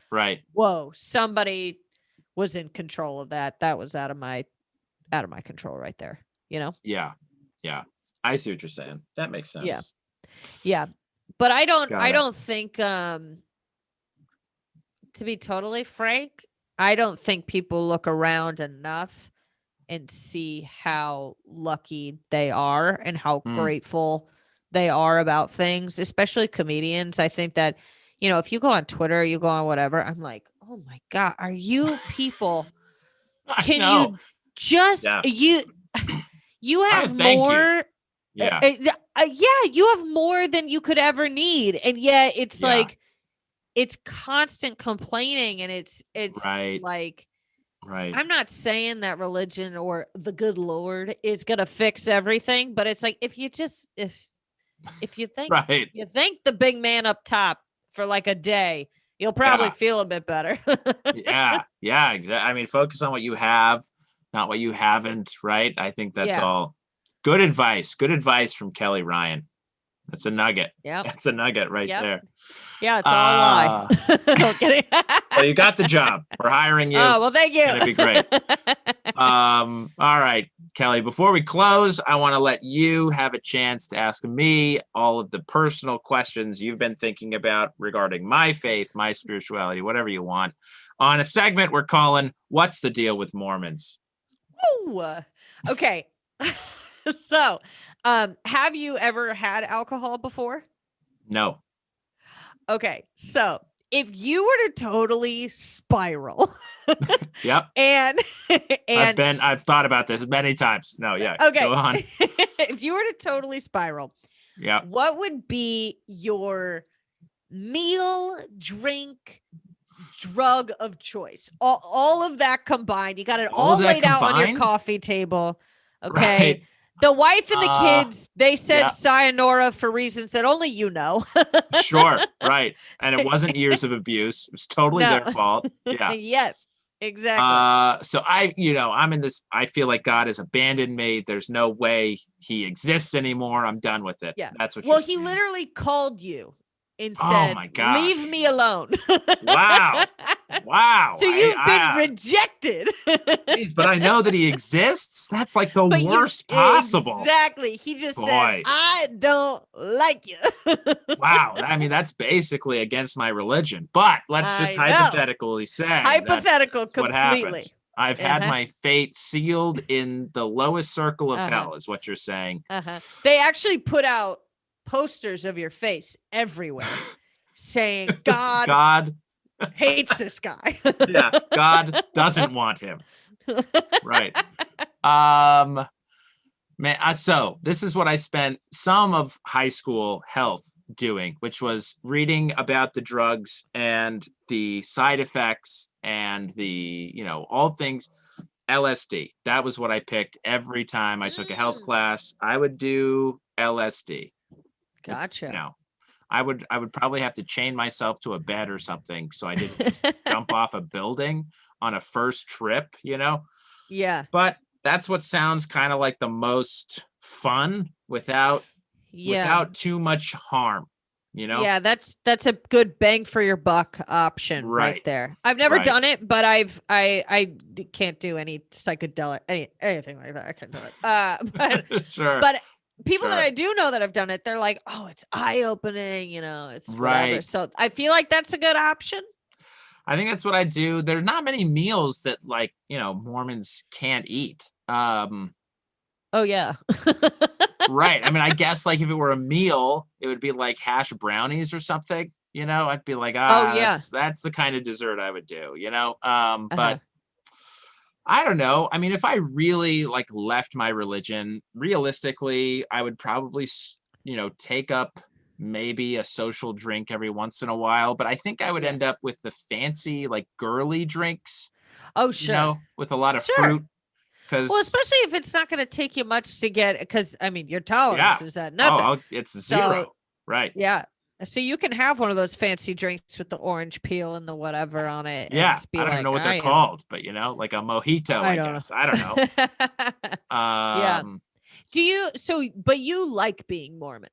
whoa, somebody was in control of that. That was out of my control right there. Yeah. I see what you're saying. That makes sense. Yeah. But I don't think, to be totally frank, I don't think people look around enough and see how lucky they are and how grateful they are about things, especially comedians. I think that, if you go on Twitter, you go on whatever, I'm like, oh my God, are you people, can you just, you have more. You have more than you could ever need. And yet it's like, it's constant complaining, and it's Right. like, Right. I'm not saying that religion or the good Lord is gonna fix everything, but it's like, if you think Right. you think the big man up top for like a day, you'll probably feel a bit better. Yeah. Yeah. Exactly. I mean, focus on what you have, not what you haven't. Right. I think that's Yeah. all good advice. Good advice from Kelly Ryan. That's a nugget. Yep. That's a nugget right Yep. there. Yeah, it's all a lie. No kidding. Well, you got the job. We're hiring you. Oh, well, thank you. It's gonna be great. All right, Kelly, before we close, I want to let you have a chance to ask me all of the personal questions you've been thinking about regarding my faith, my spirituality, whatever you want, on a segment we're calling What's the Deal with Mormons? Ooh, okay. So, have you ever had alcohol before? No. Okay, so if you were to totally spiral, Yep. and I've thought about this many times. No, yeah. Okay. Go on. If you were to totally spiral, Yeah. what would be your meal, drink, drug of choice? All of that combined. You got it all laid out on your coffee table. Okay. Right. The wife and the kids, they said yeah. sayonara for reasons that only you know. Sure. Right. And it wasn't years of abuse. It was totally their fault. Yeah. Yes, exactly. So I'm in this, I feel like God has abandoned me. There's no way he exists anymore. I'm done with it. Yeah. That's what Well, he literally called you and said, my gosh. leave me alone. Wow. Wow. So you've been rejected. Geez, but I know that he exists. That's like the worst possible. Exactly. He just said, I don't like you. Wow. I mean, that's basically against my religion. But let's just hypothetically say. Hypothetical completely. What happened. I've had my fate sealed in the lowest circle of hell, is what you're saying. They actually put out posters of your face everywhere saying God hates this guy. Yeah, God doesn't want him. Right. Man, so this is what I spent some of high school health doing, which was reading about the drugs and the side effects and the, all things LSD. That was what I picked every time I took a health class. I would do LSD. Gotcha. I would probably have to chain myself to a bed or something so I didn't just jump off a building on a first trip, Yeah. But that's what sounds kind of like the most fun without too much harm, Yeah, that's a good bang for your buck option right there. I've never done it, but I can't do any psychedelic anything like that. I can't do it. But sure. But people that I do know that have done it, they're like, oh, it's eye-opening, it's whatever. Right. So I feel like that's a good option. I think that's what I do. There's not many meals that Mormons can't eat. Oh yeah. Right. I mean, I guess like if it were a meal, it would be like hash brownies or something, I'd be like, that's the kind of dessert I would do, but I don't know. I mean, if I really left my religion, realistically, I would probably, take up maybe a social drink every once in a while, but I think I would end up with the fancy, girly drinks. Oh, sure. With a lot of fruit. Well, especially if it's not going to take you much to get, because I mean, your tolerance is at nothing. Oh, it's zero. Right. Yeah. So you can have one of those fancy drinks with the orange peel and the whatever on it. Yeah. I don't even know what they're called, but like a mojito, I guess. I don't know. Yeah. But you like being Mormon.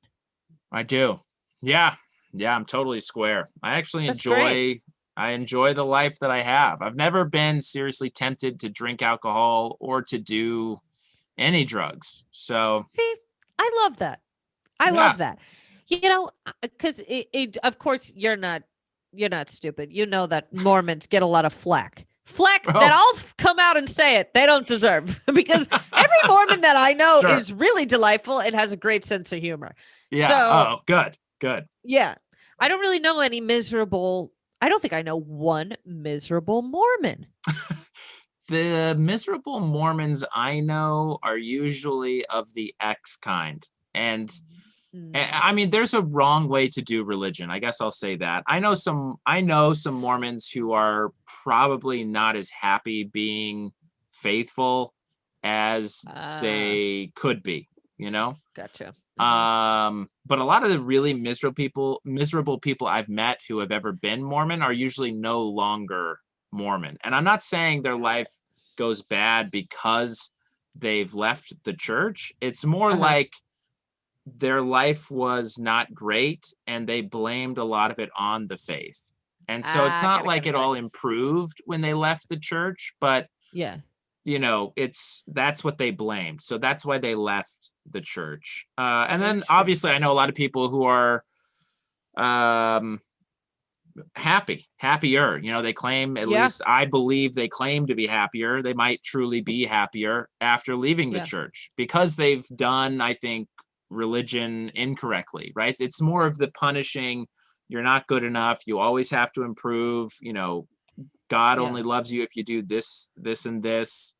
I do. Yeah. Yeah. I'm totally square. I actually enjoy the life that I have. I've never been seriously tempted to drink alcohol or to do any drugs. So see, I love that. I love that. Because of course you're not stupid. You know that Mormons get a lot of flack that I'll come out and say it. They don't deserve because every Mormon that I know is really delightful and has a great sense of humor. Yeah. So, good. Yeah. I don't really know any miserable. I don't think I know one miserable Mormon. The miserable Mormons I know are usually of the X kind. And I mean, there's a wrong way to do religion. I guess I'll say that. I know some Mormons who are probably not as happy being faithful as they could be, you know? Gotcha. But a lot of the really miserable people I've met who have ever been Mormon are usually no longer Mormon. And I'm not saying their life goes bad because they've left the church. It's more like their life was not great and they blamed a lot of it on the faith. And so it's not like it all improved when they left the church, but you know, that's what they blamed. So that's why they left the church. And then obviously I know a lot of people who are happier, you know, they claim, at least I believe they claim to be happier. They might truly be happier after leaving the church because they've done, I think, religion incorrectly, right? It's more of the punishing, you're not good enough, you always have to improve, you know, God only loves you if you do this, this, and this,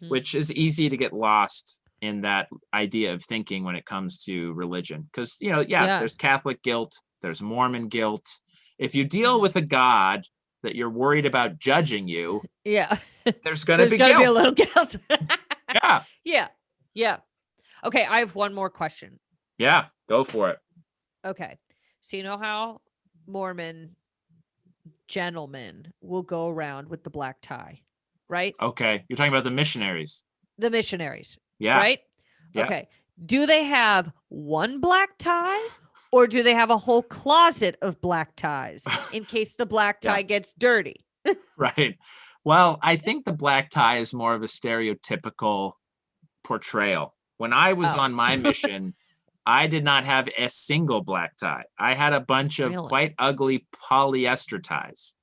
which is easy to get lost in that idea of thinking when it comes to religion. Because, you know, there's Catholic guilt, there's Mormon guilt. If you deal with a God that you're worried about judging you, there's going to be guilt. Be a little guilt. Yeah. Okay, I have one more question. Yeah, go for it. Okay. So you know how Mormon gentlemen will go around with the black tie, right? Okay. You're talking about the missionaries. The missionaries. Yeah. Right? Yeah. Okay. Do they have one black tie or do they have a whole closet of black ties in case the black tie gets dirty? Right. Well, I think the black tie is more of a stereotypical portrayal. When I was on my mission, I did not have a single black tie. I had a bunch of quite ugly polyester ties.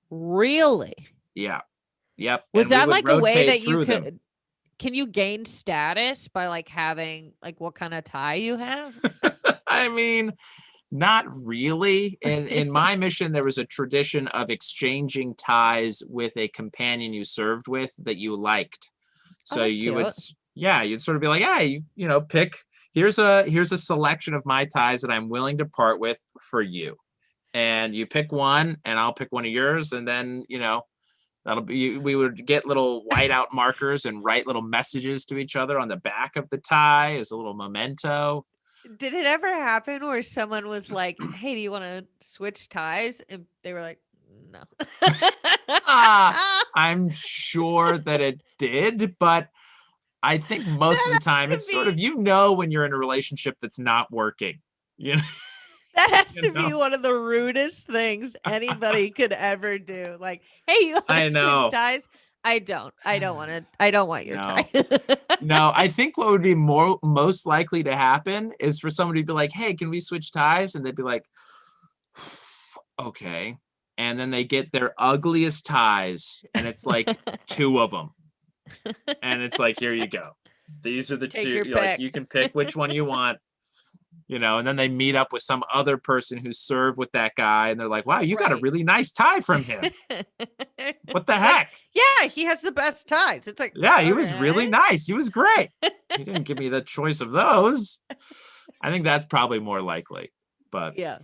Really? Yeah. Yep. Was that like a way that you could, can you gain status by like having like what kind of tie you have? I mean, not really. In my mission, there was a tradition of exchanging ties with a companion you served with that you liked. So you would, you'd sort of be like, you know, pick, here's a selection of my ties that I'm willing to part with for you. And you pick one and I'll pick one of yours. And then, you know, we would get little whiteout markers and write little messages to each other on the back of the tie as a little memento. Did it ever happen where someone was like, hey, do you want to switch ties? And they were like, no. I'm sure that it did, but I think most of the time it's sort of, you know, when you're in a relationship that's not working, you know. That has to be one of the rudest things anybody could ever do. Like, hey, you want to switch ties? I don't want your tie. No, I think what would be most likely to happen is for somebody to be like, hey, can we switch ties? And they'd be like, okay. And then they get their ugliest ties and it's like 2 of them. And it's like, here you go. These are the 2. You're like, you can pick which one you want. You know, and then they meet up with some other person who served with that guy and they're like, wow, you got a really nice tie from him. What the heck? Yeah, he has the best ties. It's like, yeah, he was really nice. He was great. He didn't give me the choice of those. I think that's probably more likely. But yeah.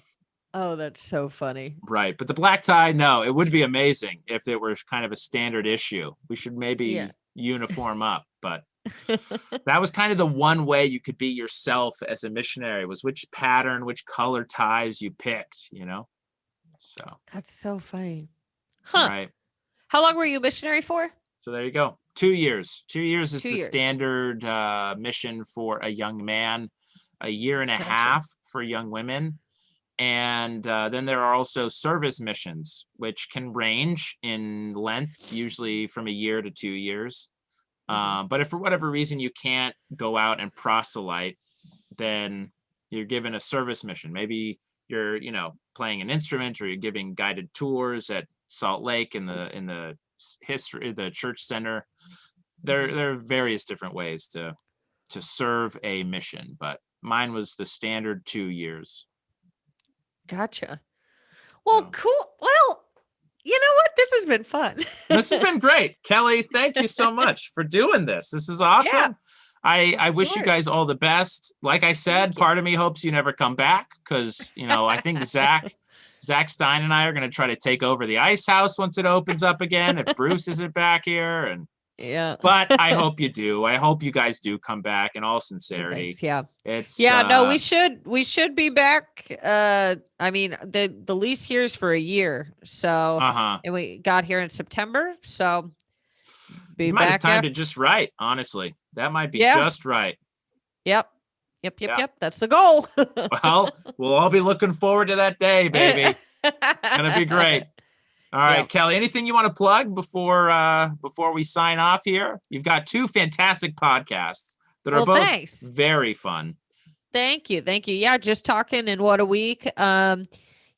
Oh, that's so funny. Right. But the black tie, no, it would be amazing if it were kind of a standard issue. We should maybe uniform up, but that was kind of the one way you could be yourself as a missionary, was which pattern, which color ties you picked, you know? So that's so funny. Huh. Right. How long were you a missionary for? So there you go. 2 years. 2 years is the standard mission for a young man, a year and a half for young women. And then there are also service missions, which can range in length, usually from a year to 2 years. But if for whatever reason you can't go out and proselyte, then you're given a service mission. Maybe you're, you know, playing an instrument, or you're giving guided tours at Salt Lake in the church center. There are various different ways to serve a mission, but mine was the standard 2 years. Gotcha. Well, cool. Well, you know what? This has been fun. This has been great. Kelly, thank you so much for doing this. This is awesome. I wish you course. guys all the best. Like I said, part of me hopes you never come back because, I think Zach Stein and I are going to try to take over the Ice House once it opens up again if Bruce isn't back here. And yeah, but I hope you do. I hope you guys do come back in all sincerity. Thanks, yeah. It's no, we should be back. I mean, the lease here is for a year, so and we got here in September, so you might have timed it just right. Honestly, that might be just right. Yep. That's the goal. Well, we'll all be looking forward to that day, baby. It's gonna be great. All right, Kelly, anything you want to plug before we sign off here? You've got 2 fantastic podcasts that are both very fun. Thank you. Yeah, just talking and what a week. I'm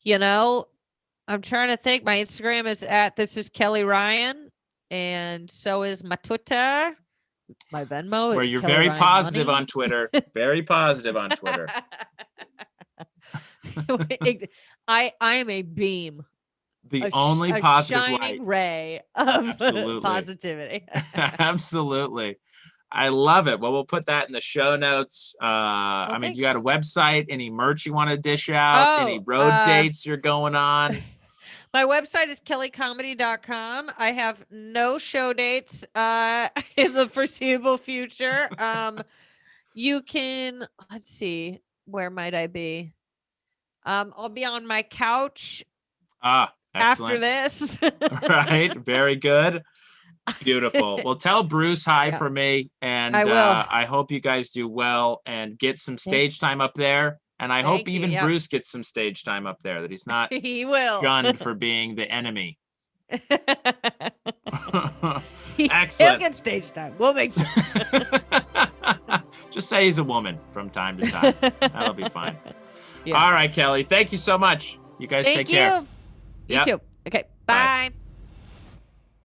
trying to think. My Instagram is this is Kelly Ryan, and so is my Twitter. My Venmo is where you're Kelly very Ryan positive Money. on Twitter. Very positive on Twitter. I am a beam. The only positive shining light. Ray of positivity. Absolutely. I love it. Well, we'll put that in the show notes. I mean, you got a website, any merch you want to dish out, any road dates you're going on? My website is kellycomedy.com. I have no show dates in the foreseeable future. You can, let's see, where might I be? I'll be on my couch after this. Right. Very good. Beautiful. Well, tell Bruce hi for me. And I will. I hope you guys do well and get some stage time up there. And I hope even Bruce gets some stage time up there, that he's not he will. shunned for being the enemy. Excellent. He'll get stage time. We'll make sure. Just say he's a woman from time to time. That'll be fine. All right, Kelly. Thank you so much. You guys take care. You too. Okay. Bye.